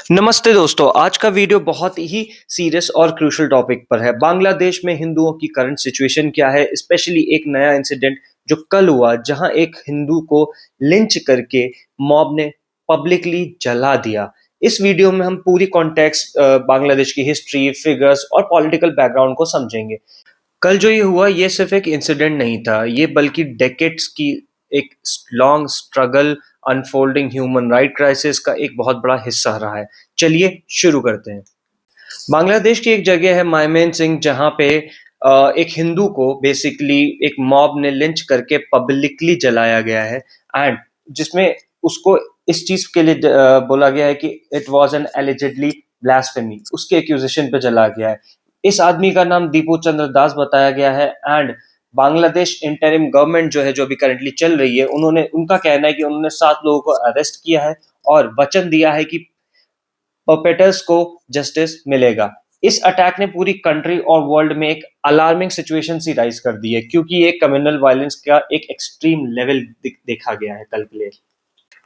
नमस्ते दोस्तों, आज का वीडियो बहुत ही सीरियस और क्रूशियल टॉपिक पर है। बांग्लादेश में हिंदुओं की करंट सिचुएशन क्या है, स्पेशली एक नया इंसिडेंट जो कल हुआ जहां एक हिंदू को लिंच करके मॉब ने पब्लिकली जला दिया। इस वीडियो में हम पूरी कॉन्टेक्स्ट बांग्लादेश की हिस्ट्री, फिगर्स और पॉलिटिकल बैकग्राउंड को समझेंगे। कल जो ये हुआ ये सिर्फ एक इंसिडेंट नहीं था, ये बल्कि डेकेड्स की एक long struggle, unfolding human right crisis का एक बहुत बड़ा हिस्सा रहा है। चलिए शुरू करते हैं। बांग्लादेश की एक जगह है मायमेन सिंह जहाँ पे एक हिंदू को बेसिकली एक मॉब ने लिंच करके पब्लिकली जलाया गया है एंड जिसमें उसको इस चीज के लिए बोला गया है कि it was an allegedly blasphemy, उसके एक्यूजेशन पे जला गया है। इस आदमी का नाम दीपू चंद्र दास बताया गया है एंड बांग्लादेश इंटरिम गवर्नमेंट जो है, जो अभी करंटली चल रही है, उनका कहना है कि उन्होंने 7 लोगों को अरेस्ट किया है और वचन दिया है कि परपेटर्स को जस्टिस मिलेगा। इस अटैक ने पूरी कंट्री और वर्ल्ड में एक अलार्मिंग सिचुएशन सी राइज कर दी है, क्योंकि ये कम्युनल वायलेंस का एक एक्सट्रीम लेवल देखा गया है कल के लिए।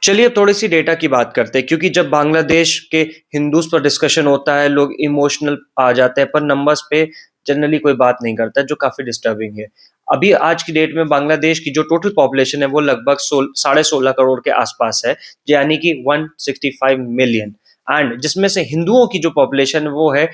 चलिए अब थोड़ी सी डेटा की बात करते हैं, क्योंकि जब बांग्लादेश के हिंदूज पर डिस्कशन होता है लोग इमोशनल आ जाते हैं, पर नंबर्स पे जनरली कोई बात नहीं करता, जो काफी डिस्टर्बिंग है। अभी आज की डेट में बांग्लादेश की जो टोटल पॉपुलेशन है वो लगभग 16.5 करोड़ के आसपास है, यानी कि 165 मिलियन। एंड जिसमें से हिंदुओं की जो पॉपुलेशन है वो है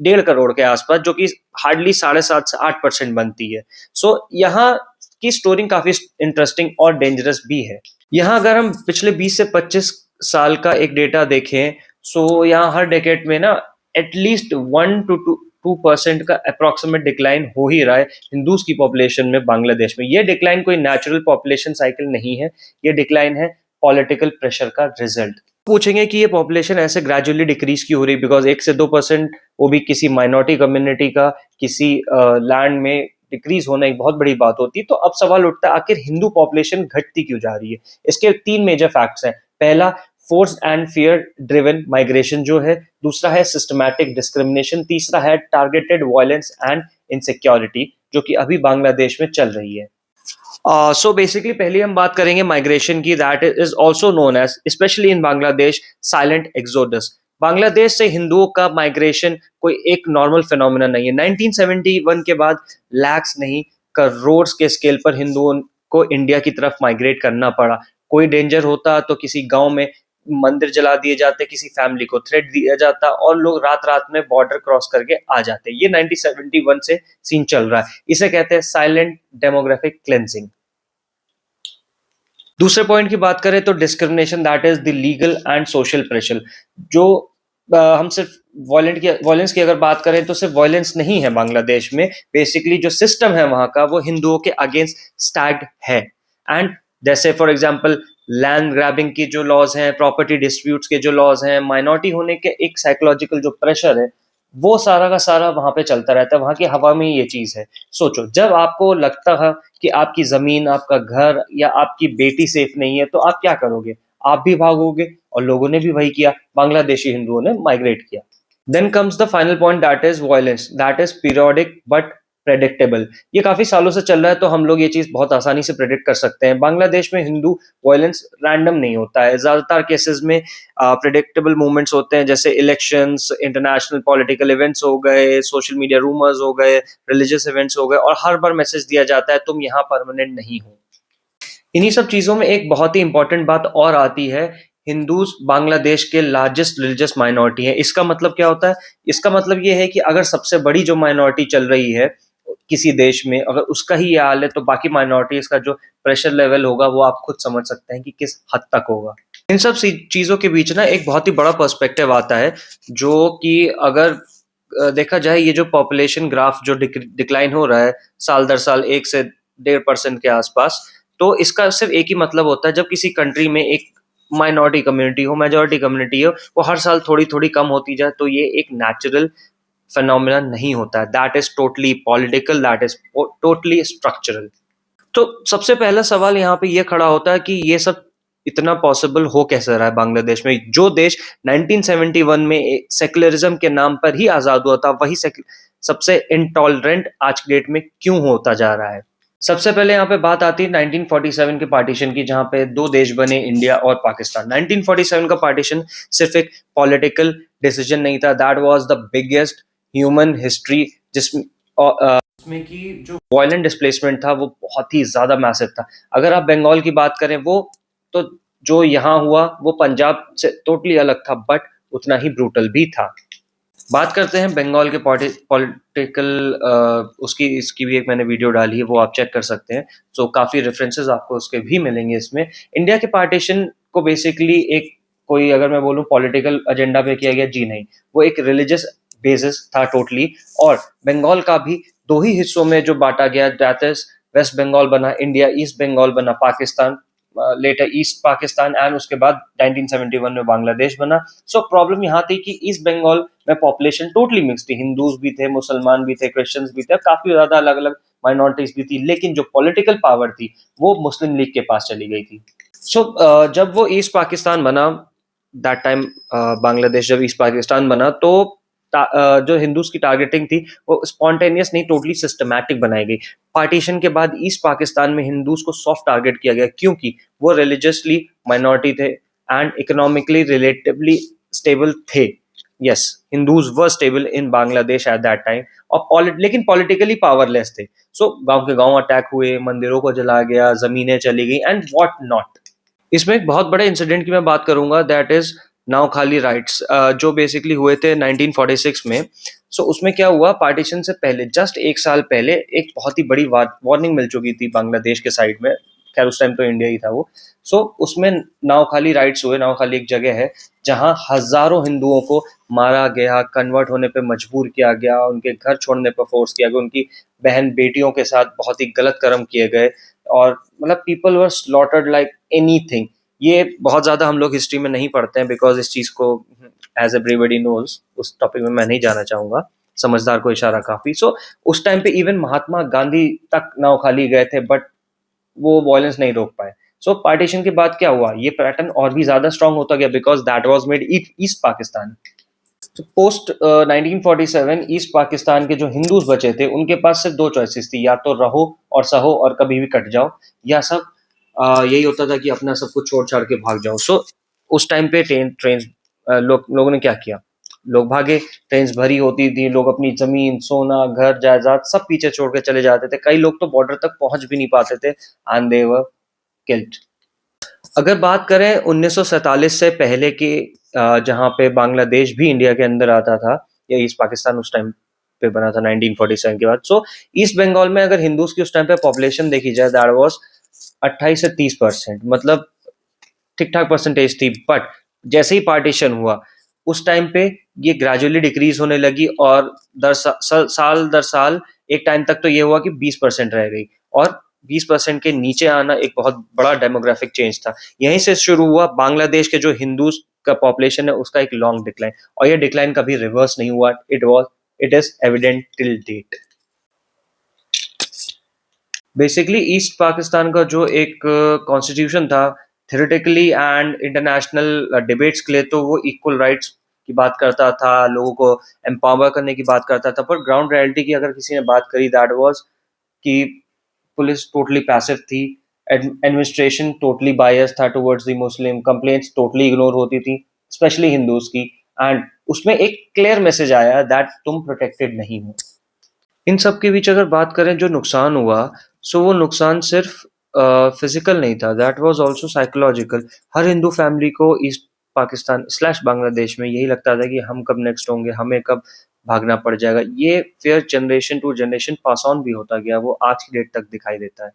1.5 करोड़ के आसपास, जो कि हार्डली 7.5 से 8% बनती है। सो यहाँ की स्टोरी काफी इंटरेस्टिंग और डेंजरस भी है। यहाँ अगर हम पिछले 20 से 25 साल का एक डेटा देखें, सो यहाँ हर डेकेड में ना एटलीस्ट 1 to 2% का अप्रोक्सीमेट डिक्लाइन हो ही रहा है हिंदूज की पॉपुलेशन में बांग्लादेश में। ये डिक्लाइन कोई नेचुरल पॉपुलेशन साइकिल नहीं है, ये डिक्लाइन है पॉलिटिकल प्रेशर का रिजल्ट। पूछेंगे कि ये पॉपुलेशन ऐसे ग्रेजुअली डिक्रीज क्यों हो रही, बिकॉज 1 से 2% वो भी किसी माइनॉरिटी कम्युनिटी का किसी लैंड में डिक्रीज होना एक बहुत बड़ी बात होती है। तो अब सवाल उठता है आखिर हिंदू पॉपुलेशन घटती क्यों जा रही है। इसके 3 मेजर फैक्ट्स हैं। पहला, force and fear driven migration जो है, दूसरा है सिस्टमैटिक डिस्क्रिमिनेशन, तीसरा है टारगेटेड वायलेंस एंड इनसिक्योरिटी, जो कि अभी बांग्लादेश में चल रही है। सो बेसिकली पहले हम बात करेंगे माइग्रेशन की, that is also known as, specially in Bangladesh, silent exodus. Bangladesh से हिंदुओं का माइग्रेशन कोई एक नॉर्मल फिनोमिना नहीं है। 1971 के बाद लैक्स नहीं, करोड़ के स्केल पर हिंदुओं को इंडिया की तरफ माइग्रेट करना पड़ा। कोई डेंजर होता तो किसी गांव में मंदिर जला दिए जाते, किसी फैमिली को थ्रेट दिया जाता और लोग रात रात में बॉर्डर क्रॉस करके आ जाते। ये 1971 से सीन चल रहा है। इसे कहते हैं साइलेंट डेमोग्राफिक क्लेंजिंग। दूसरे पॉइंट की बात करें तो discrimination, that is the legal and social pressure. जो हम सिर्फ वायलेंस की अगर बात करें तो सिर्फ वायलेंस नहीं है बांग्लादेश में, बेसिकली जो सिस्टम है वहां का वो हिंदुओं के अगेंस्ट स्टैग्ड है। एंड जैसे फॉर एग्जांपल लैंड ग्रैबिंग की जो लॉज हैं, प्रॉपर्टी डिस्प्यूट्स के जो लॉज हैं, माइनॉरिटी होने के एक साइकोलॉजिकल जो प्रेशर है, वो सारा का सारा वहां पे चलता रहता है। वहां की हवा में ये चीज है। सोचो, जब आपको लगता है कि आपकी जमीन, आपका घर या आपकी बेटी सेफ नहीं है तो आप क्या करोगे? आप भी भागोगे, और लोगों ने भी वही किया। बांग्लादेशी हिंदुओं ने माइग्रेट किया। Then comes the final point, that is violence, that is periodic but predictable. ये काफी सालों से चल रहा है तो हम लोग ये चीज बहुत आसानी से प्रेडिक्ट कर सकते हैं। बांग्लादेश में हिंदू वायलेंस रैंडम नहीं होता है। ज्यादातर केसेस में प्रेडिक्टेबल मूवमेंट्स होते हैं, जैसे इलेक्शंस, इंटरनेशनल पॉलिटिकल इवेंट्स हो गए, सोशल मीडिया रूमर्स हो गए, रिलीजियस इवेंट्स हो गए, और हर बार मैसेज दिया जाता है तुम यहाँ परमानेंट नहीं हो। इन्हीं सब चीजों में एक बहुत ही इंपॉर्टेंट बात और आती है, हिंदूज बांग्लादेश के लार्जेस्ट रिलीजियस माइनॉरिटी है। इसका मतलब क्या होता है? इसका मतलब ये है कि अगर सबसे बड़ी जो माइनॉरिटी चल रही है किसी देश में, अगर उसका ही ये हाल है, तो बाकी माइनॉरिटीज का जो प्रेशर लेवल होगा वो आप खुद समझ सकते हैं कि किस हद तक होगा। इन सब चीजों के बीच ना एक बहुत ही बड़ा पर्सपेक्टिव आता है, जो कि अगर देखा जाए, ये जो पॉपुलेशन ग्राफ जो डिक्लाइन हो रहा है साल दर साल 1 से 1.5% के आसपास, तो इसका सिर्फ एक ही मतलब होता है, जब किसी कंट्री में एक माइनॉरिटी कम्युनिटी हो, मेजॉरिटी कम्युनिटी हो, वो हर साल थोड़ी थोड़ी कम होती जाए, तो ये एक नेचुरल फिनोमिना नहीं होता है। That is totally political, that is totally structural. तो सबसे पहला सवाल यहाँ पे ये खड़ा होता है कि ये सब इतना पॉसिबल हो कैसे रहा है बांग्लादेश में, जो देश 1971 में सेक्युलरिज्म के नाम पर ही आजाद हुआ था, वही सबसे इंटॉलरेंट आज की डेट में क्यों होता जा रहा है। सबसे पहले यहाँ पे बात आती है 1947 के पार्टीशन की, जहाँ पे दो देश बने, इंडिया और पाकिस्तान। 1947 का पार्टीशन सिर्फ एक पॉलिटिकल डिसीजन नहीं था, that was the biggest human history, जिसमें उसमें की जो वायलेंट डिस्प्लेसमेंट था वो बहुत ही ज्यादा मैसिव था। अगर आप बंगाल की बात करें, वो तो जो यहाँ हुआ वो पंजाब से टोटली अलग था, बट उतना ही ब्रूटल भी था। बात करते हैं बंगाल के पॉलिटिकल, उसकी इसकी भी एक मैंने वीडियो डाली है, वो आप चेक कर सकते हैं। सो काफ़ी रेफरेंसेस आपको उसके भी मिलेंगे इसमें। इंडिया के पार्टीशन को बेसिकली एक, कोई अगर मैं बोलूँ पॉलिटिकल एजेंडा पे किया गया, जी नहीं, वो एक रिलीजियस बेसिस था टोटली। और बंगाल का भी दो ही हिस्सों में जो बांटा गया, दैट इज वेस्ट बंगाल बना इंडिया, ईस्ट बंगाल बना Pakistan, later east Pakistan, and उसके बाद 1971 में बांग्लादेश बना। सो प्रॉब्लम यहाँ थी कि ईस्ट बंगाल में पॉपुलेशन टोटली मिक्स थी, हिंदूज भी थे, मुसलमान भी थे, क्रिश्चियंस भी थे, काफी ज्यादा अलग अलग माइनॉरिटीज भी थी, लेकिन जो पॉलिटिकल पावर थी वो मुस्लिम लीग के पास चली गई थी। सो जब वो ईस्ट पाकिस्तान बना, दैट टाइम बांग्लादेश जब ईस्ट पाकिस्तान बना, तो जो हिंदूज की टारगेटिंग थी वो स्पॉन्टेनियस नहीं, टोटली सिस्टमैटिक बनाई गई। पार्टीशन के बाद ईस्ट पाकिस्तान में हिंदूज को सॉफ्ट टारगेट किया गया, क्योंकि वो रिलीजियसली माइनॉरिटी थे एंड इकोनॉमिकली रिलेटिवली स्टेबल थे। Yes, Hindus were stable in Bangladesh at that time, और लेकिन पॉलिटिकली पावरलेस थे। सो गांव के गांव अटैक हुए, मंदिरों को जलाया गया, जमीनें चली गई एंड व्हाट नॉट। इसमें एक बहुत बड़े इंसिडेंट की मैं बात करूंगा, दैट इज नावखाली राइट्स, जो बेसिकली हुए थे 1946 में। सो उसमें क्या हुआ, पार्टीशन से पहले जस्ट एक साल पहले एक बहुत ही बड़ी वार्निंग मिल चुकी थी बांग्लादेश के साइड में। खैर उस टाइम तो इंडिया ही था वो। सो उसमें नावखाली राइट्स हुए। नावखाली एक जगह है जहां हजारों हिंदुओं को मारा गया, कन्वर्ट होने पे मजबूर किया गया, उनके घर छोड़ने पर फोर्स किया गया, उनकी बहन बेटियों के साथ बहुत ही गलत कर्म किए गए, और मतलब people were slaughtered like anything. ये बहुत ज्यादा हम लोग हिस्ट्री में नहीं पढ़ते हैं, बिकॉज इस चीज को एज एवरीबडी नोज, उस टॉपिक में मैं नहीं जाना चाहूंगा, समझदार को इशारा काफी। सो उस टाइम पे इवन महात्मा गांधी तक नाव खाली गए थे, बट वो वायलेंस नहीं रोक पाए। सो पार्टीशन के बाद क्या हुआ, ये पैटर्न और भी ज्यादा स्ट्रांग होता गया, because that was made east Pakistan. तो पोस्ट 1947 ईस्ट पाकिस्तान के जो हिंदूज बचे थे, उनके पास सिर्फ दो चॉइसेस थी, या तो रहो और सहो और कभी भी कट जाओ, या सब यही होता था कि अपना सब कुछ छोड़ छाड़ के भाग जाओ। सो उस टाइम पे ट्रेन लोगों ने क्या किया, लोग भागे। ट्रेन भरी होती थी, लोग अपनी जमीन, सोना, घर, जायदाद सब पीछे छोड़ के चले जाते थे। कई लोग तो बॉर्डर तक पहुंच भी नहीं पाते थे, एंड दे वर किल्ड। अगर बात करें 1947 से पहले की, जहाँ पे बांग्लादेश भी इंडिया के अंदर आता था, या ईस्ट पाकिस्तान उस टाइम पे बना था 1947 के बाद। सो ईस्ट बंगाल में अगर हिंदूज की उस टाइम पे पॉपुलेशन देखी जाए, दैट वाज 28 से 30%, मतलब ठीक ठाक परसेंटेज थी। बट जैसे ही पार्टीशन हुआ, उस टाइम पे ये ग्रेजुअली डिक्रीज होने लगी, और साल दर साल एक टाइम तक तो ये हुआ कि 20% रह गई, और 20% के नीचे आना एक बहुत बड़ा डेमोग्राफिक चेंज था। यहीं से शुरू हुआ बांग्लादेश के जो हिंदूज का पॉपुलेशन है उसका एक लॉन्ग डिक्लाइन, और ये डिक्लाइन कभी रिवर्स नहीं हुआ। It is evident till date. Basically east Pakistan का जो एक कॉन्स्टिट्यूशन था, थ्योरेटिकली एंड इंटरनेशनल डिबेट्स के लिए तो वो इक्वल राइट्स की बात करता था, लोगों को एम्पावर करने की बात करता था, पर ग्राउंड रियलिटी की अगर किसी ने बात करी, दैट वाज कि पुलिस टोटली पैसिव थी, एडमिनिस्ट्रेशन टोटली बायस था towards the Muslim, complaints totally ignore होती थी, स्पेशली हिंदूज की। एंड उसमें एक क्लियर मैसेज आया दैट तुम प्रोटेक्टेड नहीं हो। इन सब के बीच अगर बात करें जो नुकसान हुआ, सो वो नुकसान सिर्फ फिजिकल नहीं था, that was also psychological. Her Hindu family को ईस्ट पाकिस्तान स्लैश बांग्लादेश में यही लगता था कि हम कब नेक्स्ट होंगे, हमें कब भागना पड़ जाएगा। ये fear generation to generation pass on भी होता गया, वो आज की डेट तक दिखाई देता है।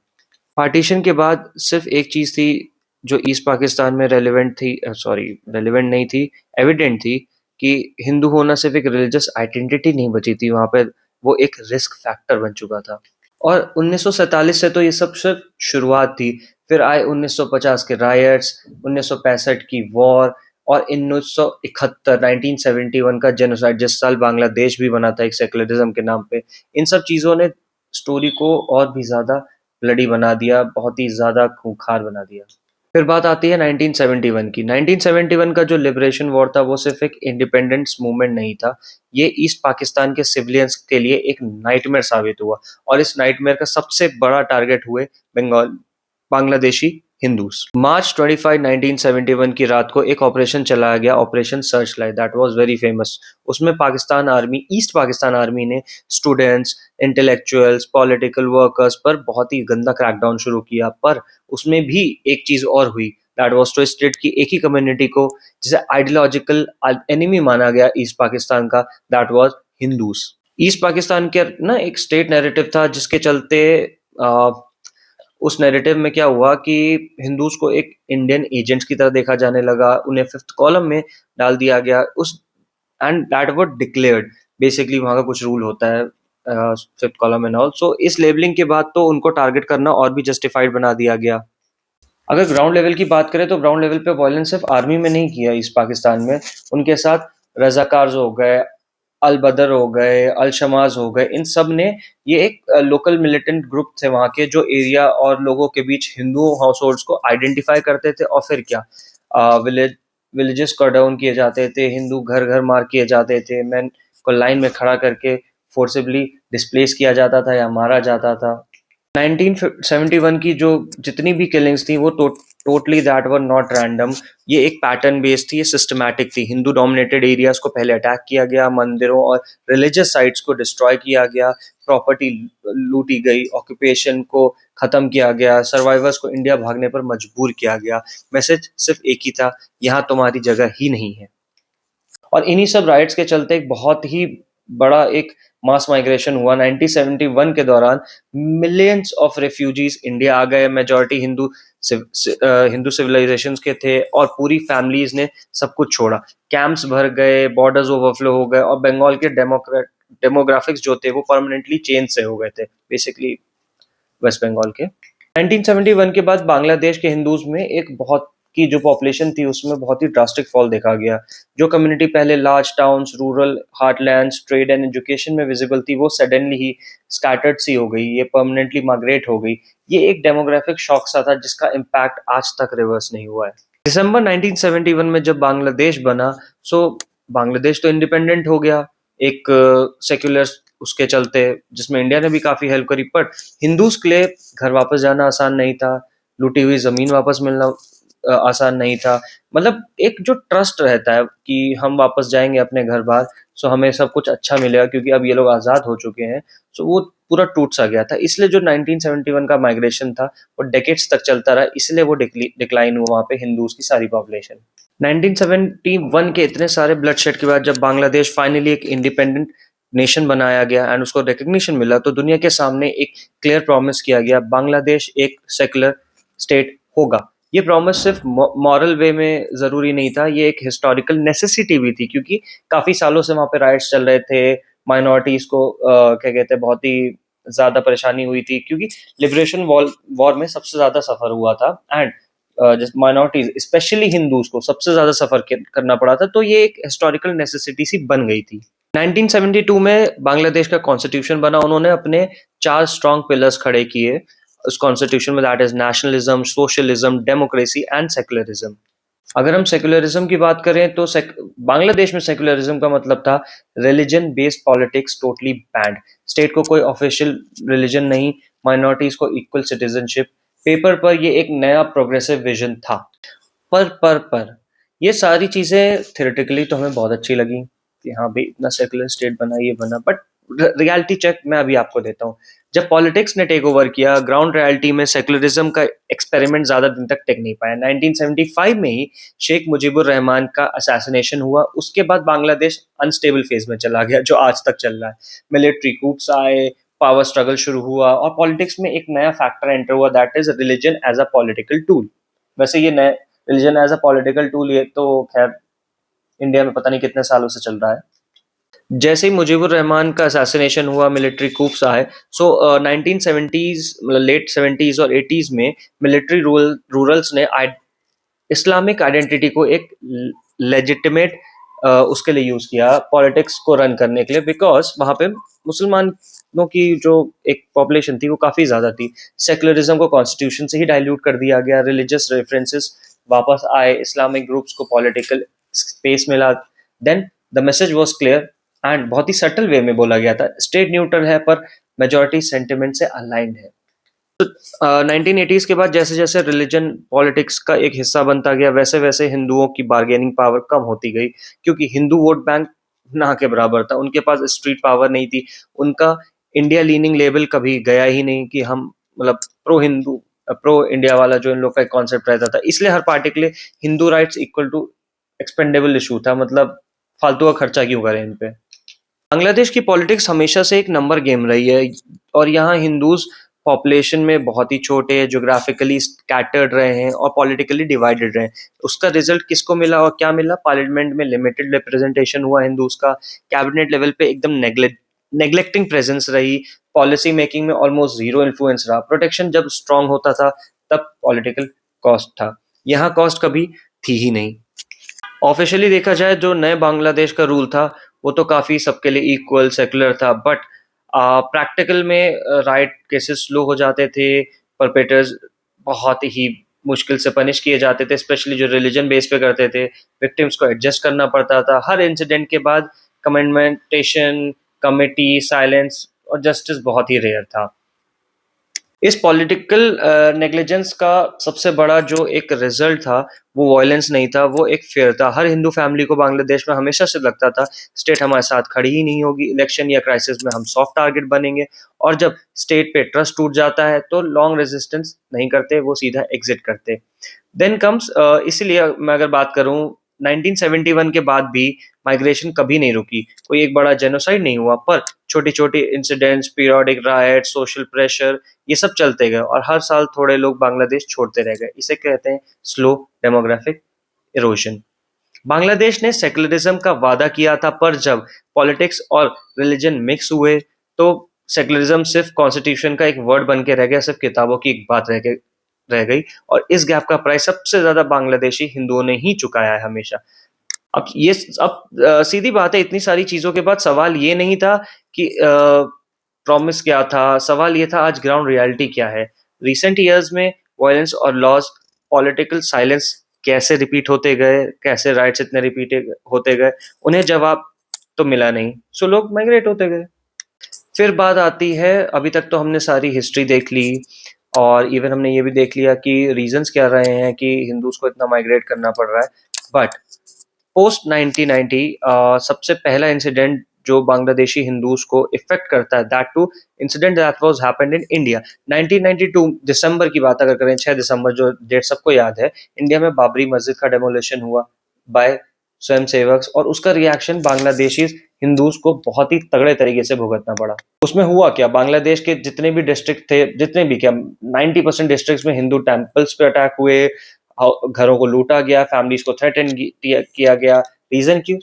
पार्टीशन के बाद सिर्फ एक चीज थी जो ईस्ट पाकिस्तान में रेलिवेंट थी, सॉरी रेलिवेंट नहीं थी, एविडेंट थी, कि हिंदू होना सिर्फ एक रिलीजियस आइडेंटिटी नहीं बची थी वहां पे, वो एक रिस्क फैक्टर बन चुका था। और 1947 से तो ये सब सिर्फ शुरुआत थी। फिर आए 1950 के रायट्स, 1965 की वॉर, और 1971 1971 का जेनोसाइड, जिस साल बांग्लादेश भी बना था एक सेकुलरिज्म के नाम पे। इन सब चीज़ों ने स्टोरी को और भी ज़्यादा ब्लडी बना दिया, बहुत ही ज़्यादा खूंखार बना दिया। फिर बात आती है 1971 की। 1971 का जो लिबरेशन वॉर था वो सिर्फ एक इंडिपेंडेंस मूवमेंट नहीं था, ये ईस्ट पाकिस्तान के सिविलियंस के लिए एक नाइटमेयर साबित हुआ और इस नाइटमेयर का सबसे बड़ा टारगेट हुए बंगाल बांग्लादेशी हिंदूज। मार्च 25, 1971 की रात को एक ऑपरेशन चलाया गया, operation searchlight, that was very famous. उसमें Pakistan army, east Pakistan army ने स्टूडेंट्स, इंटेलेक्चुअल्स, पॉलिटिकल वर्कर्स पर बहुत ही गंदा क्रैकडाउन शुरू किया, पर उसमें भी एक चीज और हुई, दैट वाज ट्विस्टेड कि एक ही कम्युनिटी को जिसे आइडियोलॉजिकल एनिमी माना गया ईस्ट पाकिस्तान का, that was Hindus. East Pakistan के ना एक स्टेट नैरेटिव था जिसके चलते उस नैरेटिव में क्या हुआ कि हिंदूज को एक इंडियन एजेंट्स की तरह देखा जाने लगा, उन्हें फिफ्थ कॉलम में डाल दिया गया उस, and that was declared. Basically वहाँ का कुछ रूल होता है फिफ्थ कॉलम एंड ऑल, सो इस लेबलिंग के बाद तो उनको टारगेट करना और भी जस्टिफाइड बना दिया गया। अगर ग्राउंड लेवल की बात करें तो ग्राउंड लेवल पे वायलेंस सिर्फ आर्मी में नहीं किया ईस्ट पाकिस्तान में, उनके साथ रजाकार्स हो गए, अल बदर हो गए, अल शमाज हो गए, इन सब ने, ये एक लोकल मिलिटेंट ग्रुप थे वहाँ के जो एरिया और लोगों के बीच हिंदू हाउस होल्ड्स को आइडेंटिफाई करते थे और फिर क्या, विलेजेस को डाउन किए जाते थे, हिंदू घर घर मार किए जाते थे, मैन को लाइन में खड़ा करके फोर्सिबली डिस्प्लेस किया जाता था या मारा जाता था। 1971 की जो जितनी भी किलिंग्स थी वो totally that were not random, ये एक पैटर्न बेस्ड थी, ये सिस्टमैटिक थी। हिंदू डोमिनेटेड एरियाज को पहले अटैक किया गया, मंदिरों और रिलीजियस साइट्स को डिस्ट्रॉय किया गया, प्रॉपर्टी लूटी गई, ऑक्यूपेशन को खत्म किया गया, सर्वाइवर्स को इंडिया भागने पर मजबूर किया गया। मैसेज सिर्फ एक ही था, यहाँ तुम्हारी जगह ही नहीं है। और इन्हीं सब राइट्स के चलते एक बहुत ही बड़ा एक मास माइग्रेशन हुआ 1971 के दौरान। मिलियंस ऑफ रेफ्यूजीज इंडिया आ गए, मेजॉरिटी हिंदू सिविलाइजेशंस के थे और पूरी फैमिलीज ने सब कुछ छोड़ा, कैंप्स भर गए, बॉर्डर्स ओवरफ्लो हो गए और बंगाल के डेमोग्राफिक्स जो थे वो परमानेंटली चेंज से हो गए थे, बेसिकली वेस्ट बंगाल के। 1971 के बाद बांग्लादेश के हिंदूज में एक बहुत की जो पॉपुलेशन थी उसमें बहुत ही ड्रास्टिक फॉल देखा गया। जो कम्युनिटी पहले large towns, rural heartlands, trade and education में विजिबल थी वो सडनली ही स्कैटर्ड सी हो गई, ये परमानेंटली माइग्रेट हो गई। ये एक डेमोग्राफिक शॉक सा था जिसका इम्पैक्ट आज तक रिवर्स नहीं हुआ है। दिसंबर 1971 में जब बांग्लादेश बना, सो बांग्लादेश तो इंडिपेंडेंट हो गया एक सेक्युलर उसके चलते, जिसमें इंडिया ने भी काफी हेल्प करी, बट हिंदूज के लिए घर वापस जाना आसान नहीं था, लूटी हुई जमीन वापस मिलना आसान नहीं था। मतलब एक जो ट्रस्ट रहता है कि हम वापस जाएंगे अपने घर बार, सो हमें सब कुछ अच्छा मिलेगा क्योंकि अब ये लोग आज़ाद हो चुके हैं, सो वो पूरा टूट सा गया था। इसलिए जो 1971 का माइग्रेशन था वो डेकेड्स तक चलता रहा, इसलिए वो डिक्लाइन हुआ वहाँ पे हिंदूज की सारी पॉपुलेशन। 1971 के इतने सारे ब्लडशेड के बाद जब बांग्लादेश फाइनली एक इंडिपेंडेंट नेशन बनाया गया एंड उसको रिकग्निशन मिला, तो दुनिया के सामने एक क्लियर प्रॉमिस किया गया, बांग्लादेश एक सेकुलर स्टेट होगा। ये प्रॉमिस सिर्फ मॉरल वे में जरूरी नहीं था, ये एक हिस्टोरिकल नेसेसिटी भी थी, क्योंकि काफी सालों से वहाँ पे राइट्स चल रहे थे, माइनॉरिटीज को क्या कहते हैं बहुत ही ज्यादा परेशानी हुई थी, क्योंकि लिबरेशन वॉर में सबसे ज्यादा सफर हुआ था एंड माइनॉरिटीज स्पेशली हिंदूज को सबसे ज्यादा सफर करना पड़ा था, तो ये एक हिस्टोरिकल नेसेसिटी सी बन गई थी। 1972 में बांग्लादेश का कॉन्स्टिट्यूशन बना, उन्होंने अपने 4 स्ट्रॉन्ग पिलर्स खड़े किए उस कॉन्स्टिट्यूशन में, that is nationalism, socialism, democracy and secularism. अगर हम सेकुलरिज्म की बात करें तो बांग्लादेश में सेकुलरिज्म का मतलब था religion based politics totally band, state को कोई ऑफिशियल रिलीजन नहीं, माइनॉरिटीज को इक्वल सिटीजनशिप, पेपर पर ये एक नया प्रोग्रेसिव विजन था। पर ये सारी चीजें थियोरेटिकली तो हमें बहुत अच्छी लगी कि हाँ भाई इतना सेकुलर स्टेट बना, ये बना, बट रियलिटी चेक मैं अभी आपको देता हूँ। जब पॉलिटिक्स ने टेक ओवर किया, ग्राउंड रियलिटी में सेकुलरिज्म का एक्सपेरिमेंट ज्यादा दिन तक टिक नहीं पाया। 1975 में ही शेख मुजीबुर रहमान का असैसिनेशन हुआ, उसके बाद बांग्लादेश अनस्टेबल फेज में चला गया जो आज तक चल रहा है। मिलिट्री कूप्स आए, पावर स्ट्रगल शुरू हुआ और पॉलिटिक्स में एक नया फैक्टर एंटर हुआ, that is religion as a political tool. वैसे ये नया religion as a political tool ये तो खैर इंडिया में पता नहीं कितने सालों से चल रहा है। जैसे ही मुजीबुर रहमान का असैसिनेशन हुआ, मिलिट्री कूप्स आए, सो 1970s मतलब लेट 70s और 80s में मिलिट्री रूरल्स ने इस्लामिक आइडेंटिटी को एक लेजिटिमेट उसके लिए यूज किया, पॉलिटिक्स को रन करने के लिए, बिकॉज वहां पे मुसलमानों की जो एक पॉपुलेशन थी वो काफी ज्यादा थी। सेकुलरिज्म को कॉन्स्टिट्यूशन से ही डाइल्यूट कर दिया गया, रिलीजियस रेफरेंसेस वापस आए, इस्लामिक ग्रुप्स को पॉलिटिकल स्पेस मिला। Then the message was clear and बहुत ही सटल वे में बोला गया था, स्टेट न्यूट्रल है पर मेजोरिटी सेंटिमेंट से अलाइंड है। 1980s के बाद जैसे जैसे रिलीजन पॉलिटिक्स का एक हिस्सा बनता गया, वैसे वैसे हिंदुओं की बार्गेनिंग पावर कम होती गई, क्योंकि हिंदू वोट बैंक ना के बराबर था, उनके पास स्ट्रीट पावर नहीं थी, उनका इंडिया लीनिंग लेवल कभी गया ही नहीं कि हम मतलब प्रो हिंदू प्रो इंडिया वाला जो इन लोग का कॉन्सेप्ट रहता था। इसलिए हर पार्टी के लिए Hindu rights equal to expendable issue था, मतलब फालतू का खर्चा क्यों करें इन पे। बांग्लादेश की पॉलिटिक्स हमेशा से एक नंबर गेम रही है, और यहाँ हिंदूज पॉपुलेशन में बहुत ही छोटे, ज्योग्राफिकली स्कैटर्ड रहे हैं और पॉलिटिकली डिवाइडेड रहे हैं। उसका रिजल्ट किसको मिला और क्या मिला? पार्लियामेंट में लिमिटेड रिप्रेजेंटेशन हुआ हिंदूज का, कैबिनेट लेवल पे एकदम नेग्लेक्टिंग प्रेजेंस रही, पॉलिसी मेकिंग में ऑलमोस्ट जीरो इन्फ्लुएंस रहा। प्रोटेक्शन जब स्ट्रांग होता था तब पॉलिटिकल कॉस्ट था, यहाँ कॉस्ट कभी थी ही नहीं। ऑफिशियली देखा जाए जो नए बांग्लादेश का रूल था वो तो काफी सबके लिए इक्वल सेकुलर था, बट प्रैक्टिकल में राइट केसेस स्लो हो जाते थे, परपेटर्स बहुत ही मुश्किल से पनिश किए जाते थे, स्पेशली जो रिलीजन बेस पे करते थे, विक्टिम्स को एडजस्ट करना पड़ता था। हर इंसिडेंट के बाद कमेंडमेंटेशन कमिटी साइलेंस और जस्टिस बहुत ही रेयर था। इस पॉलिटिकल नेग्लिजेंस का सबसे बड़ा जो एक रिजल्ट था वो वायलेंस नहीं था, वो एक फेयर था। हर हिंदू फैमिली को बांग्लादेश में हमेशा से लगता था स्टेट हमारे साथ खड़ी ही नहीं होगी, इलेक्शन या क्राइसिस में हम सॉफ्ट टारगेट बनेंगे, और जब स्टेट पे ट्रस्ट टूट जाता है तो लॉन्ग रेजिस्टेंस नहीं करते, वो सीधा एग्जिट करते। देन कम्स इसलिए मैं अगर बात करूं 1971 के बाद भी माइग्रेशन कभी नहीं रुकी, कोई एक बड़ा जेनोसाइड नहीं हुआ, पर छोटी छोटी incidents, periodic right, social pressure, ये सब चलते गए और हर साल थोड़े लोग बांग्लादेश छोड़ते रह गए। इसे कहते हैं स्लो डेमोग्राफिक इरोजन। बांग्लादेश ने सेकुलरिज्म का वादा किया था, पर जब पॉलिटिक्स और रिलीजन मिक्स हुए तो सेकुलरिज्म सिर्फ कॉन्स्टिट्यूशन का एक वर्ड बन के रह गया, सिर्फ किताबों की एक बात रह गई, और इस गैप का प्राइस सबसे ज्यादा बांग्लादेशी हिंदुओं ने ही चुकाया है हमेशा। अब ये अब सीधी बात है, इतनी सारी चीजों के बाद सवाल ये नहीं था कि प्रॉमिस क्या था, सवाल ये था आज ग्राउंड रियलिटी क्या है। रिसेंट ईयर्स में वायलेंस और लॉस, पॉलिटिकल साइलेंस कैसे रिपीट होते गए, कैसे राइट्स इतने रिपीट होते गए, उन्हें जवाब तो मिला नहीं, सो लोग माइग्रेट होते गए। फिर बात आती है, अभी तक तो हमने सारी हिस्ट्री देख ली और इवन हमने ये भी देख लिया कि रीजंस क्या रहे हैं कि हिंदूज को इतना माइग्रेट करना पड़ रहा है, बट पोस्ट 1990 सबसे पहला इंसिडेंट जो बांग्लादेशी हिंदूज को इफेक्ट करता है, that to incident that was happened in India. 1992 दिसंबर की बात अगर करें, 6 दिसंबर, जो डेट सबको याद है, इंडिया में बाबरी मस्जिद का डेमोलिशन हुआ बाय स्वयं सेवक, और उसका रिएक्शन बांग्लादेशी हिंदूज को बहुत ही तगड़े तरीके से भुगतना पड़ा। उसमें हुआ क्या, बांग्लादेश के जितने भी डिस्ट्रिक्ट थे, जितने भी क्या 90% डिस्ट्रिक्ट्स में हिंदू टेम्पल्स पे अटैक हुए, घरों को लूटा गया, फैमिलीज को थ्रेटन किया गया। रीजन क्यों?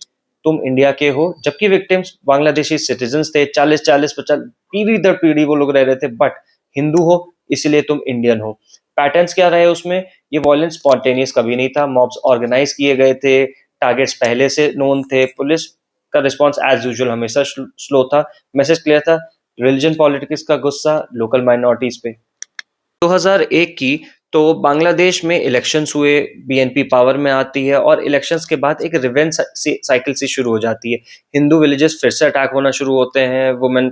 तुम इंडिया के हो, जबकि विक्टिम्स बांग्लादेशी सिटीजन्स थे, 40-50 पीढ़ी दर पीढ़ी वो लोग रह रहे थे, बट हिंदू हो इसलिए तुम इंडियन हो। पैटर्न्स क्या रहे उसमें? ये वॉयलेंस स्पॉन्टेनियस कभी नहीं था, मॉब्स ऑर्गेनाइज किए गए थे, टारगेट्स पहले से नोन थे, पुलिस का रिस्पॉन्स एज यूजुअल हमेशा स्लो था, मैसेज क्लियर था, रिलीजन पॉलिटिक्स का गुस्सा लोकल माइनॉरिटीज पे। 2001 की तो बांग्लादेश में इलेक्शंस हुए, बीएनपी पावर में आती है और इलेक्शंस के बाद एक रिवेंज साइकिल सी शुरू हो जाती है। हिंदू विलेजेस फिर से अटैक होना शुरू होते हैं, वुमेन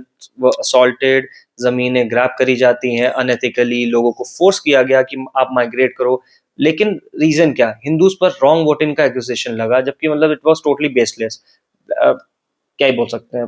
असॉल्टेड, जमीनें ग्रैब करी जाती हैं अनएथिकली, लोगों को फोर्स किया गया कि आप माइग्रेट करो। लेकिन रीजन क्या? हिंदूज पर रॉन्ग वोटिंग का एक्यूजेशन लगा, जबकि मतलब इट वाज टोटली बेसलेस। क्या ही बोल सकते हैं।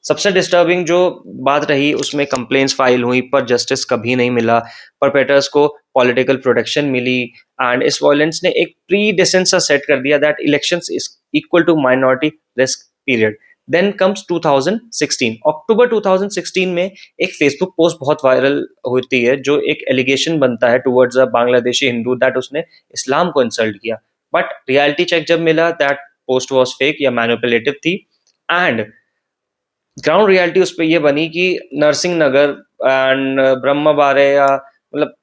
सबसे डिस्टर्बिंग जो बात रही, उसमें कंप्लेंट्स फाइल हुई पर जस्टिस कभी नहीं मिला, परपेटर्स को पॉलिटिकल प्रोटेक्शन मिली, एंड इस वायलेंस ने एक प्री डिसेंस सा सेट कर दिया that elections is equal to minority risk period. Then comes 2016, अक्टूबर 2016 में एक फेसबुक पोस्ट बहुत वायरल होती है, जो एक एलिगेशन बनता है towards a Bangladeshi Hindu that उसने इस्लाम को इंसल्ट किया, बट रियलिटी चेक जब मिला दैट पोस्ट वाज फेक या मैनिपुलेटिव थी, एंड ग्राउंड रियलिटी उस पर यह बनी कि नरसिंह नगर एंड ब्रह्मबारे, या मतलब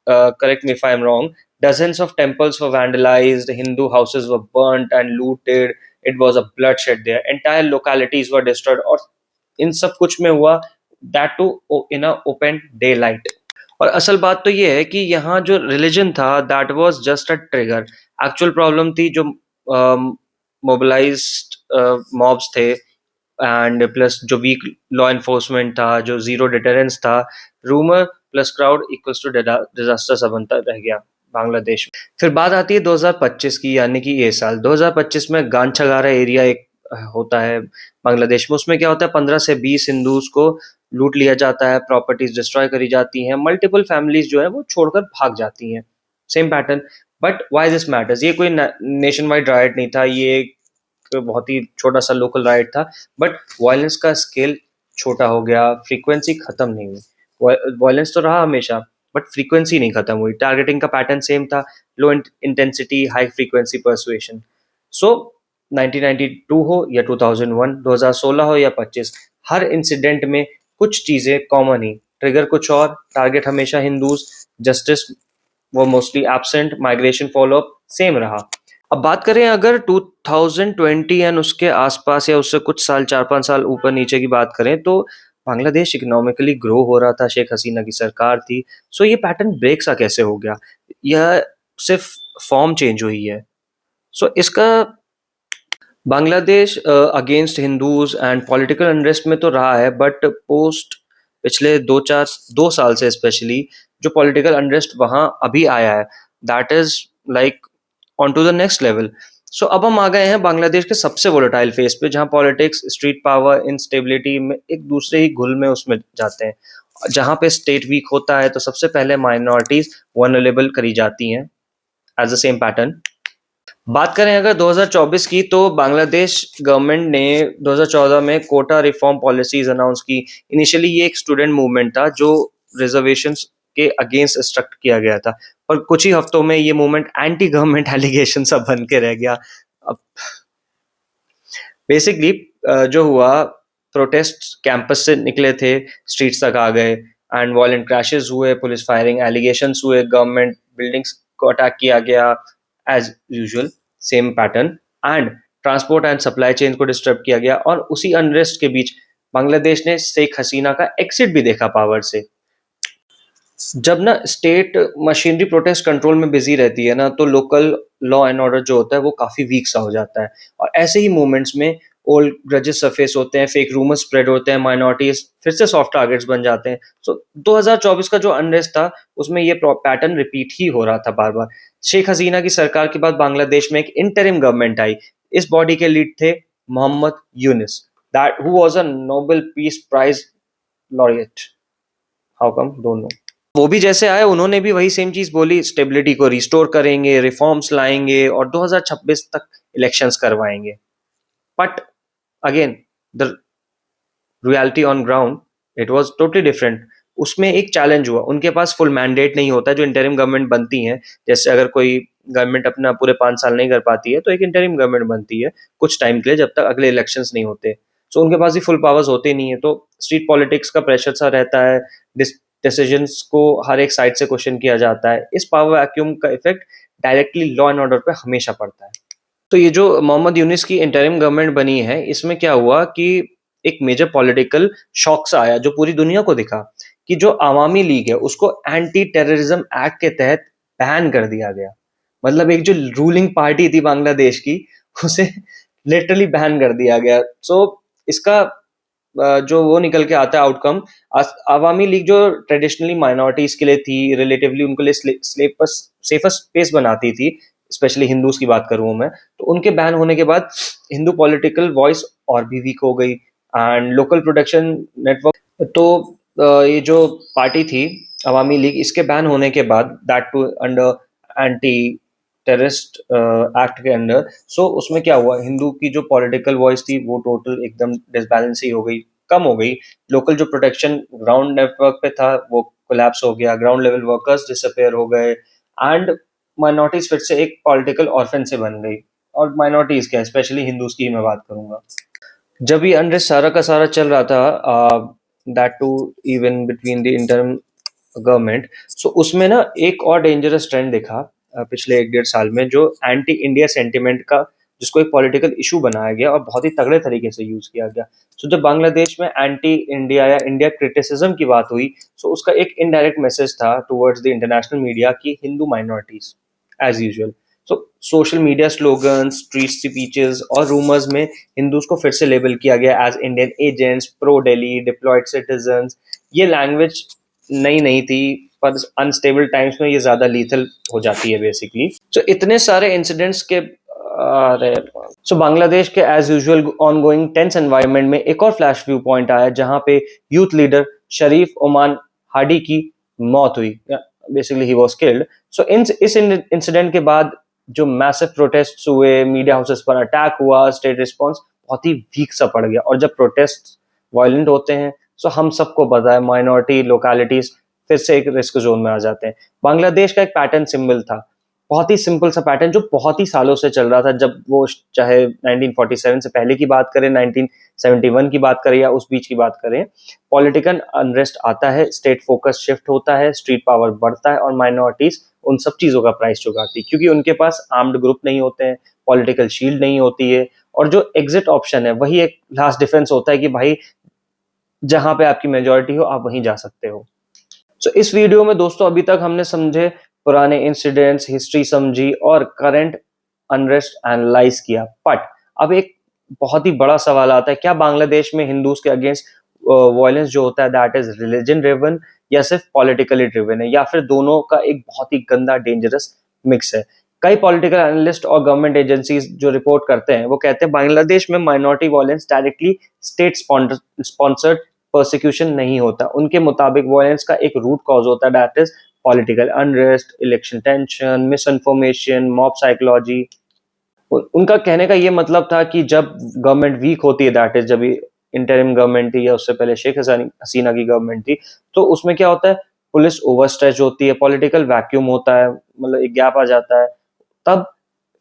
correct me if I am wrong, dozens of temples were vandalized, Hindu houses were burnt and looted, it was a bloodshed there, entire localities were destroyed, और इन सब कुछ में हुआ, that too in a open daylight. और असल बात तो ये है कि यहाँ जो रिलीजन था that was just a trigger. Actual problem थी जो मोबिलाइज्ड मॉब्स थे, एंड प्लस जो वीक लॉ एनफोर्समेंट था, जो जीरो डिटरेंस था, rumour plus crowd equals to disaster सा बनता रह गया बांग्लादेश में। फिर बात आती है 2025 की, यानी कि ये साल 2025 में गांछगारा एरिया एक होता है बांग्लादेश में। उसमें क्या होता है, 15 से 20 हिंदूज को लूट लिया जाता है, प्रॉपर्टीज डिस्ट्रॉय करी जाती हैं, मल्टीपल फैमिलीज जो है वो छोड़कर भाग जाती हैं। Same pattern. But why this matters, ये कोई नेशन वाइड राइट नहीं था, ये एक बहुत ही छोटा सा लोकल राइट था। बट वायलेंस का स्केल छोटा हो गया, फ्रीक्वेंसी खत्म नहीं हुई। वायलेंस तो रहा हमेशा, बट फ्रीक्वेंसी नहीं खत्म हुई। टारगेटिंग का पैटर्न सेम था, low intensity high frequency persuasion. So 1992 हो या 2001, 2016 हो या 25, हर इंसिडेंट में कुछ चीजें कॉमन ही, ट्रिगर कुछ और, टारगेट हमेशा हिंदूज, जस्टिस वो mostly absent, migration follow up same रहा। अब बात करें अगर 2020 एंड उसके आसपास या उससे कुछ साल, 4-5 साल ऊपर नीचे की बात करें, तो बांग्लादेश इकोनॉमिकली ग्रो हो रहा था, शेख हसीना की सरकार थी। सो ये पैटर्न ब्रेक सा कैसे हो गया? यह सिर्फ फॉर्म चेंज हुई है। सो इसका Bangladesh against Hindus and political unrest में तो रहा है, बट पोस्ट पिछले 2 साल से स्पेशली जो पॉलिटिकल अनरेस्ट वहां अभी आया है, that is like on to the next level. So अब हम आ गए हैं बांग्लादेश के सबसे वोलेटाइल फेस पे, जहां पॉलिटिक्स, स्ट्रीट पावर, इंस्टेबिलिटी में एक दूसरे ही घुल में उसमें जाते हैं। जहां पे स्टेट वीक होता है तो सबसे पहले माइनॉरिटीज वनरेबल करी जाती हैं, एज द सेम पैटर्न। बात करें अगर 2024 की, तो बांग्लादेश गवर्नमेंट ने 2014 में कोटा रिफॉर्म पॉलिसीज अनाउंस की। इनिशियली ये एक स्टूडेंट मूवमेंट था जो रिजर्वेशंस के अगेंस्ट स्ट्रक्ट किया गया था, और कुछ ही हफ्तों में ये मूवमेंट एंटी गवर्नमेंट एलिगेशन सब बन के रह गया। अब बेसिकली जो हुआ, प्रोटेस्ट कैंपस से निकले थे, स्ट्रीट्स तक आ गए, एंड वायलेंट क्रैशेस हुए, पुलिस फायरिंग एलिगेशंस हुए, गवर्नमेंट बिल्डिंग्स को अटैक किया गया, as usual same pattern, and transport and supply chain को डिस्टर्ब किया गया। और उसी अनरेस्ट के बीच बांग्लादेश ने शेख हसीना का एक्सिट भी देखा पावर से। जब ना स्टेट मशीनरी प्रोटेस्ट कंट्रोल में बिजी रहती है ना, तो लोकल लॉ एंड ऑर्डर जो होता है वो काफी वीक सा हो जाता है। और ऐसे ही मूवमेंट्स में ओल्ड ग्रजेस सरफेस होते हैं, फेक रूमर्स स्प्रेड होते हैं, माइनॉरिटीज फिर से सॉफ्ट टारगेट्स बन जाते हैं। सो 2024 का जो अनरेस्ट था उसमें ये पैटर्न रिपीट ही हो रहा था बार बार। शेख हसीना की सरकार के बाद बांग्लादेश में एक इंटरिम गवर्नमेंट आई। इस बॉडी के लीड थे Muhammad Yunus, that who was a Nobel peace prize laureate. How come, don't know. वो भी जैसे आए, उन्होंने भी वही सेम चीज बोली, स्टेबिलिटी को रिस्टोर करेंगे, रिफॉर्म्स लाएंगे और 2026 तक इलेक्शंस करवाएंगे। But again the reality on ground, it was totally different. उसमें एक चैलेंज हुआ, उनके पास फुल मैंडेट नहीं होता जो इंटरिम गवर्नमेंट बनती है। जैसे अगर कोई गवर्नमेंट अपना पूरे 5 साल नहीं कर पाती है तो एक इंटरिम गवर्नमेंट बनती है कुछ टाइम के लिए, जब तक अगले इलेक्शंस नहीं होते। सो उनके पास भी फुल पावर्स होते नहीं है, तो स्ट्रीट पॉलिटिक्स का प्रेशर सा रहता है, डिसीजंस को हर एक साइड से क्वेश्चन किया जाता है। इस पावर वैक्यूम का effect directly law and order पे हमेशा पड़ता है। तो ये जो मोहम्मद यूनिस की इंटरिम गवर्नमेंट बनी है, इसमें क्या हुआ कि एक मेजर पॉलिटिकल शॉक सा आया जो पूरी दुनिया को दिखा, कि जो अवामी लीग है उसको एंटी टेररिज्म एक्ट के तहत बैन कर दिया गया। मतलब एक जो रूलिंग पार्टी थी बांग्लादेश की, उसे लिटरली बैन कर दिया गया। सो इसका जो वो निकल के आता है आउटकम, अवामी लीग जो ट्रेडिशनली माइनॉरिटीज के लिए थी, रिलेटिवली उनको लिए सेफर स्पेस बनाती थी, स्पेशली हिंदूज की बात करूं मैं, तो उनके बैन होने के बाद हिंदू पॉलिटिकल वॉइस और भी वीक हो गई, एंड लोकल प्रोटेक्शन नेटवर्क। तो ये जो पार्टी थी अवामी लीग, इसके बैन होने के बाद, that too under anti terrorist act के अंडर, सो उसमें क्या हुआ, हिंदू की जो पॉलिटिकल वॉइस थी वो टोटल एकदम डिसबैलेंस ही हो गई, कम हो गई। लोकल जो प्रोटेक्शन ग्राउंड नेटवर्क पे था वो कोलैप्स हो गया, ग्राउंड लेवल वर्कर्स डिसअपेयर हो गए, एंड माइनॉरिटीज फिर से एक पॉलिटिकल ऑर्फन से बन गई। और माइनॉरिटीज क्या, स्पेशली हिंदूज की मैं बात करूंगा। जब ये अनरेस्ट सारा का सारा चल रहा था, that to even between the interim government, so उसमें ना एक और डेंजरस ट्रेंड दिखा पिछले 1-1.5 साल में, जो एंटी इंडिया सेंटिमेंट का जिसको एक पॉलिटिकल इशू बनाया गया और बहुत ही तगड़े तरीके से यूज किया गया। सो जब बांग्लादेश में एंटी इंडिया या इंडिया क्रिटिसिज्म की बात हुई, सो उसका एक इनडायरेक्ट मैसेज था टुवर्ड्स द इंटरनेशनल मीडिया की Hindu minorities as usual. So social media slogan, street speeches और रूमर्स में हिंदूज को फिर से लेबल किया गया as Indian agents, pro Delhi, deployed citizens. ये लैंग्वेज नई नहीं थी, पर अनस्टेबल टाइम्स में ये ज्यादा लीथल हो जाती है बेसिकली। सो इतने सारे इंसिडेंट्स के सो बांग्लादेश के as usual ongoing tense environment में एक और फ्लैश व्यू पॉइंट आया जहां पे यूथ लीडर शरीफ ओमान हाडी की मौत हुई, basically he was killed. So इस इंसिडेंट के बाद जो मैसिव प्रोटेस्ट हुए, मीडिया हाउसेस पर अटैक हुआ, स्टेट रिस्पॉन्स बहुत ही वीक सा पड़ गया। और जब प्रोटेस्ट वायलेंट होते हैं, सो हम सबको पता है माइनॉरिटी लोकेलिटीज फिर से एक रिस्क जोन में आ जाते हैं। बांग्लादेश का एक पैटर्न सिंबल था, बहुत ही सिंपल सा पैटर्न जो बहुत ही सालों से चल रहा था। जब वो चाहे 1947 से पहले की बात करें, 1971 की बात करें या उस बीच की बात करें, पॉलिटिकल अनरेस्ट आता है, स्टेट फोकस शिफ्ट होता है, स्ट्रीट पावर बढ़ता है और माइनॉरिटीज उन सब चीजों का प्राइस चुकाती है, क्योंकि उनके पास आर्म्ड ग्रुप नहीं होते हैं, पॉलिटिकल शील्ड नहीं होती है, और जो एग्जिट ऑप्शन है वही एक लास्ट डिफेंस होता है कि भाई जहां पे आपकी मेजोरिटी हो आप वहीं जा सकते हो। सो इस वीडियो में दोस्तों अभी तक हमने समझे पुराने इंसिडेंट्स, हिस्ट्री समझी और करंट अनरेस्ट एनालाइज किया। बट अब एक बहुत ही बड़ा सवाल आता है, क्या बांग्लादेश में हिंदूज के अगेंस्ट वायलेंस जो होता है दैट इज रिलीजन ड्रिवन या सिर्फ पॉलिटिकली ड्रिवन है, या फिर दोनों का एक बहुत ही गंदा डेंजरस मिक्स है। कई पॉलिटिकल एनालिस्ट और गवर्नमेंट एजेंसीज जो रिपोर्ट करते हैं वो कहते हैं बांग्लादेश में minority violence directly state sponsored persecution नहीं होता। उनके मुताबिक वायलेंस का एक रूट कॉज होता है that is political unrest, election tension, miss information, mob psychology. उनका कहने का ये मतलब था कि जब गवर्नमेंट वीक होती है, दैट इज जब इंटरिम गवर्नमेंट थी या उससे पहले शेख हसीना की गवर्नमेंट थी, तो उसमें क्या होता है, पुलिस ओवरस्ट्रेच होती है, पॉलिटिकल वैक्यूम होता है, मतलब एक गैप आ जाता है। तब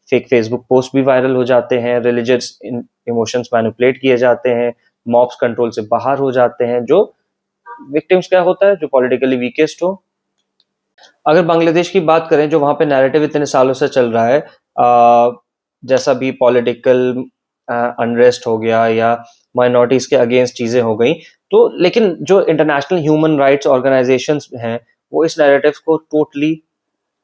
फेक फेसबुक पोस्ट भी वायरल हो जाते हैं, रिलीजियस इमोशंस मैनिपुलेट किए जाते हैं, मॉब्स कंट्रोल से बाहर हो जाते हैं। जो विक्टिम्स क्या होता है, जो पॉलिटिकली वीकेस्ट हो। अगर बांग्लादेश की बात करें, जो वहां पे नैरेटिव इतने सालों से चल रहा है, जैसा भी पॉलिटिकल अनरेस्ट हो गया या माइनॉरिटीज के अगेंस्ट चीजें हो गई, तो लेकिन जो इंटरनेशनल ह्यूमन राइट्स ऑर्गेनाइजेशंस हैं वो इस नैरेटिव को टोटली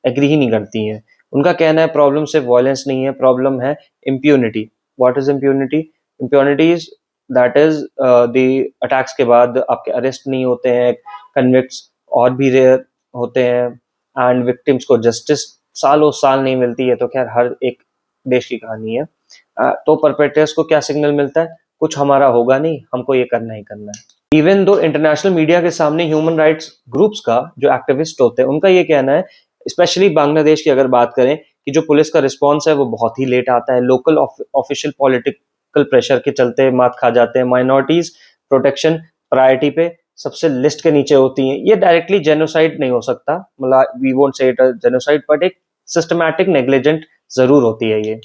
एग्री ही नहीं करती हैं। उनका कहना है प्रॉब्लम सिर्फ वायलेंस नहीं है, प्रॉब्लम है impunity. What is impunity? Impunity is that is the attacks के बाद आपके अरेस्ट नहीं होते हैं, कन्विक्ट्स और भी रेयर होते हैं, एंड विक्टिम्स को जस्टिस सालों साल नहीं मिलती है। तो खैर हर एक देश की कहानी है। तो परपेट्रेटर्स को क्या सिग्नल मिलता है, कुछ हमारा होगा नहीं, हमको ये करना ही करना है। इवन दो इंटरनेशनल मीडिया के सामने ह्यूमन राइट्स ग्रुप्स का जो एक्टिविस्ट होते हैं उनका ये कहना है, स्पेशली बांग्लादेश की अगर बात करें, कि जो पुलिस का रिस्पॉन्स है वो बहुत ही लेट आता है, लोकल ऑफिशियल पॉलिटिकल प्रेशर के चलते मात खा जाते हैं, माइनॉरिटीज प्रोटेक्शन प्रायोरिटी पे सबसे लिस्ट के नीचे होती हैं। ये डायरेक्टली जेनोसाइड नहीं हो सकता, मतलब we won't say it genocide, but एक सिस्टमैटिक नेग्लिजेंट जरूर होती है ये।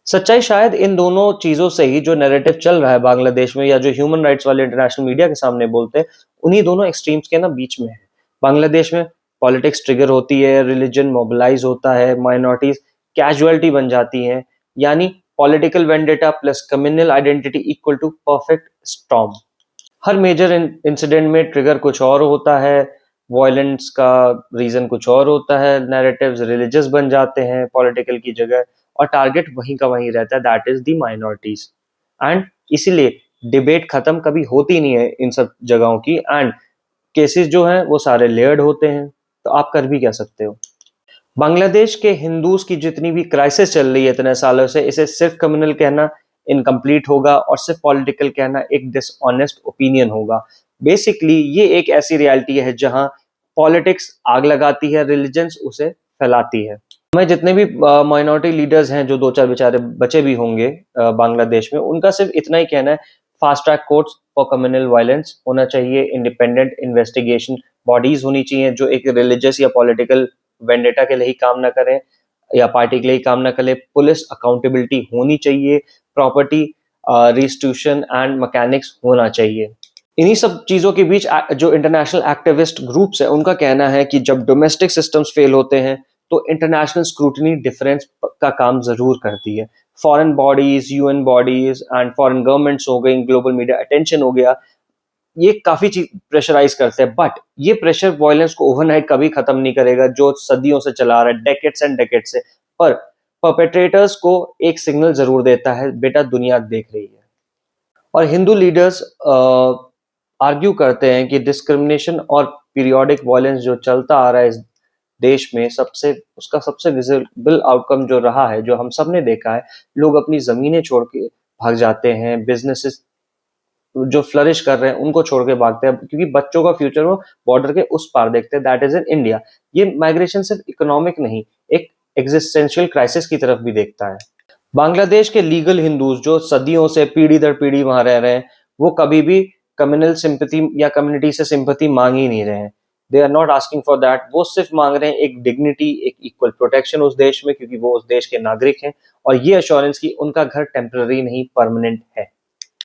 सच्चाई शायद इन दोनों चीजों से ही, जो नैरेटिव चल रहा है बांग्लादेश में या जो ह्यूमन राइट्स वाले इंटरनेशनल मीडिया के सामने बोलते हैं, उन्हीं दोनों एक्सट्रीम्स के ना बीच में है। बांग्लादेश में पॉलिटिक्स ट्रिगर होती है, रिलीजन मोबिलाइज होता है, माइनॉरिटीज कैजुअलिटी बन जाती हैं, यानी political vendetta plus communal identity equal to perfect storm. हर मेजर इंसिडेंट में ट्रिगर कुछ और होता है, वायलेंस का रीजन कुछ और होता है, नैरेटिव्स रिलीजियस बन जाते हैं पॉलिटिकल की जगह, और टारगेट वहीं का वहीं रहता है, that is the minorities. And इसीलिए डिबेट खत्म कभी होती नहीं है इन सब जगहों की, एंड केसेस जो हैं वो सारे लेयर्ड होते हैं। तो आप कर भी क्या सकते हो। बांग्लादेश के हिंदूज की जितनी भी क्राइसिस चल रही है इतने सालों से, इसे सिर्फ कम्युनल कहना इनकम्प्लीट होगा और सिर्फ पॉलिटिकल कहना एक डिसऑनेस्ट ओपिनियन होगा। बेसिकली ये एक ऐसी रियलिटी है जहां पॉलिटिक्स आग लगाती है, रिलीजन्स उसे फैलाती है। मैं जितने भी माइनॉरिटी लीडर्स हैं, जो दो चार बेचारे बचे भी होंगे बांग्लादेश में, उनका सिर्फ इतना ही कहना है, fast track courts for communal violence होना चाहिए, इंडिपेंडेंट इन्वेस्टिगेशन बॉडीज होनी चाहिए जो एक रिलीजियस या पॉलिटिकल वेंडेटा के लिए ही काम ना करें या पार्टी के लिए ही काम ना करें, पुलिस अकाउंटेबिलिटी होनी चाहिए, प्रॉपर्टी रिस्टिट्यूशन एंड मैकेनिक्स होना चाहिए। इन्हीं सब चीजों के बीच जो इंटरनेशनल एक्टिविस्ट ग्रुप्स है उनका कहना है कि जब डोमेस्टिक सिस्टम्स फेल होते हैं तो इंटरनेशनल स्क्रूटनी डिफरेंस का काम जरूर करती है। Foreign bodies, UN bodies and foreign governments हो गई, ग्लोबल मीडिया अटेंशन हो गया, ये काफी चीज प्रेशराइज करते हैं। बट ये प्रेशर वायलेंस को ओवरनाइट कभी खत्म नहीं करेगा, जो सदियों से चला रहा है, डेकेड्स एंड डेकेड्स से। पर परपेट्रेटर्स को एक सिग्नल जरूर देता है, बेटा दुनिया देख रही है। और हिंदू लीडर्स आर्ग्यू करते हैं कि डिस्क्रिमिनेशन और पीरियोडिक वायलेंस जो चलता आ रहा है इस देश में, सबसे विजिबल आउटकम जो रहा है, जो हम सब ने देखा है, लोग अपनी जमीनें छोड़ के भाग जाते हैं, बिजनेसेस जो फ्लरिश कर रहे हैं उनको छोड़ के भागते हैं, क्योंकि बच्चों का फ्यूचर वो बॉर्डर के उस पार देखते हैं, दैट इज इन इंडिया। ये माइग्रेशन सिर्फ इकोनॉमिक नहीं, एक एग्जिस्टेंशियल क्राइसिस की तरफ भी देखता है। बांग्लादेश के लीगल हिंदूज जो सदियों से पीढ़ी दर पीढ़ी वहां रह रहे हैं, वो कभी भी कम्युनल सिंपैथी या कम्युनिटी से सिंपैथी मांग ही नहीं रहे हैं। They are not asking for that. वो सिर्फ मांग रहे हैं एक डिग्निटी, एक इक्वल प्रोटेक्शन उस देश में, क्योंकि वो उस देश के नागरिक हैं, और ये अश्योरेंस की उनका घर टेम्पररी नहीं परमानेंट है।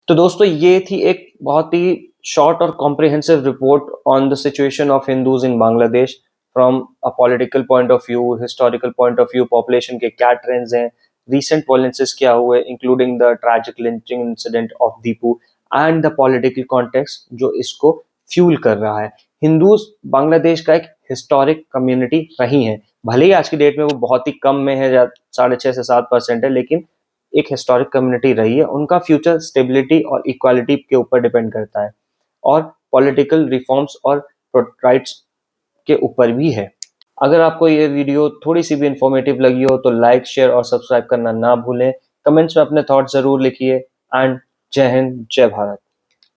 तो दोस्तों, ये थी एक बहुत ही शॉर्ट और comprehensive report on the situation of Hindus in Bangladesh from a political point of view, historical point of view, population के क्या ट्रेंड्स हैं, recent violences क्या हुए, including the tragic lynching incident of Deepu, and the political context जो इसको fuel कर रहा है। हिंदूज बांग्लादेश का एक हिस्टोरिक कम्युनिटी रही हैं, भले ही आज की डेट में वो बहुत ही कम में है, 6.5 से 7% है, लेकिन एक हिस्टोरिक कम्युनिटी रही है। उनका फ्यूचर स्टेबिलिटी और इक्वालिटी के ऊपर डिपेंड करता है, और पॉलिटिकल रिफॉर्म्स और राइट्स के ऊपर भी है। अगर आपको ये वीडियो थोड़ी सी भी इंफॉर्मेटिव लगी हो तो लाइक, शेयर और सब्सक्राइब करना ना भूलें। कमेंट्स में अपने थॉट्स जरूर लिखिए। एंड जय हिंद, जय भारत।